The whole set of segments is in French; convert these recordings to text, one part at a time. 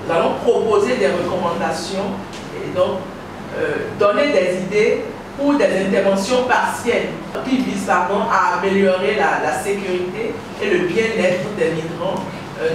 Nous allons proposer des recommandations et donc donner des idées pour des interventions partielles qui visent à améliorer la sécurité et le bien-être des migrants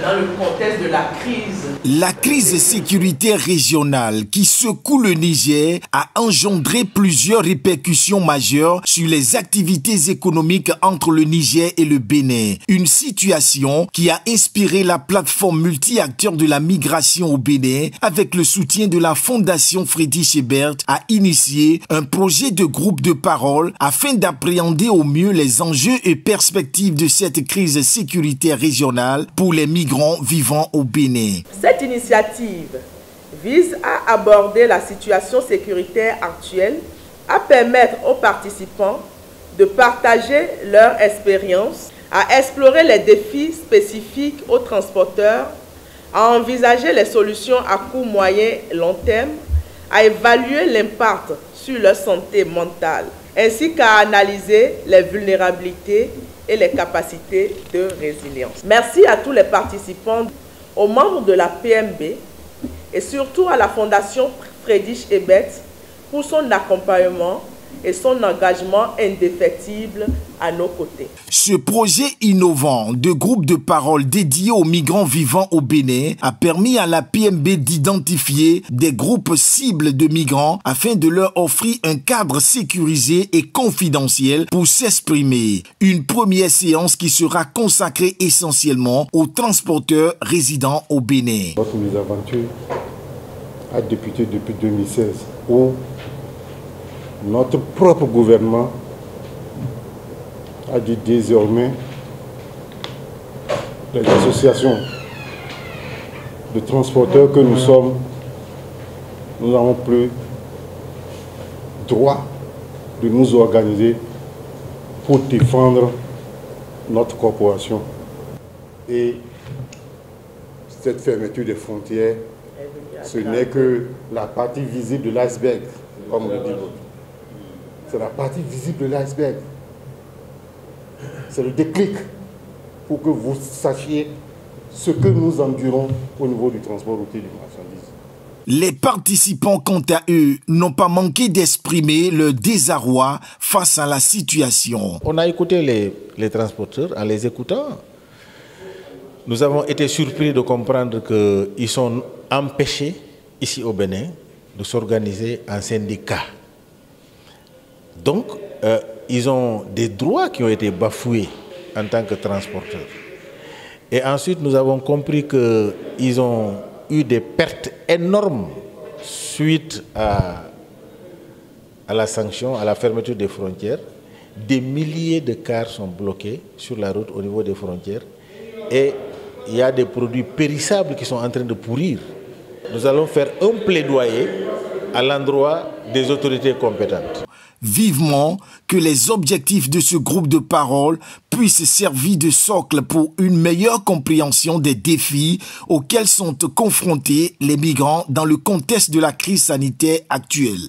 dans le contexte de la crise. La crise sécuritaire régionale qui secoue le Niger a engendré plusieurs répercussions majeures sur les activités économiques entre le Niger et le Bénin. Une situation qui a inspiré la plateforme multi-acteurs de la migration au Bénin avec le soutien de la Fondation Friedrich Ebert à initier un projet de groupe de parole afin d'appréhender au mieux les enjeux et perspectives de cette crise sécuritaire régionale pour les migrants vivant au Bénin. Cette initiative vise à aborder la situation sécuritaire actuelle, à permettre aux participants de partager leur expérience, à explorer les défis spécifiques aux transporteurs, à envisager les solutions à court, moyen et long terme, à évaluer l'impact sur leur santé mentale, ainsi qu'à analyser les vulnérabilités et les capacités de résilience. Merci à tous les participants, aux membres de la PMB et surtout à la Fondation Friedrich Ebert pour son accompagnement et son engagement indéfectible à nos côtés. Ce projet innovant de groupe de parole dédié aux migrants vivant au Bénin a permis à la PMB d'identifier des groupes cibles de migrants afin de leur offrir un cadre sécurisé et confidentiel pour s'exprimer. Une première séance qui sera consacrée essentiellement aux transporteurs résidant au Bénin. Notre mésaventure a débuté depuis 2016 où notre propre gouvernement a dit désormais les associations de transporteurs que nous sommes, nous n'avons plus droit de nous organiser pour défendre notre corporation. Et cette fermeture des frontières, ce n'est que la partie visible de l'iceberg, comme on le dit. C'est la partie visible de l'iceberg. C'est le déclic pour que vous sachiez ce que nous endurons au niveau du transport routier de marchandises. Les participants, quant à eux, n'ont pas manqué d'exprimer leur désarroi face à la situation. On a écouté les transporteurs. En les écoutant, nous avons été surpris de comprendre qu'ils sont empêchés, ici au Bénin, de s'organiser en syndicat. Donc, ils ont des droits qui ont été bafoués en tant que transporteurs. Et ensuite, nous avons compris qu'ils ont eu des pertes énormes suite à la sanction, à la fermeture des frontières. Des milliers de cars sont bloqués sur la route au niveau des frontières. Et il y a des produits périssables qui sont en train de pourrir. Nous allons faire un plaidoyer à l'endroit des autorités compétentes. Vivement que les objectifs de ce groupe de parole puissent servir de socle pour une meilleure compréhension des défis auxquels sont confrontés les migrants dans le contexte de la crise sanitaire actuelle.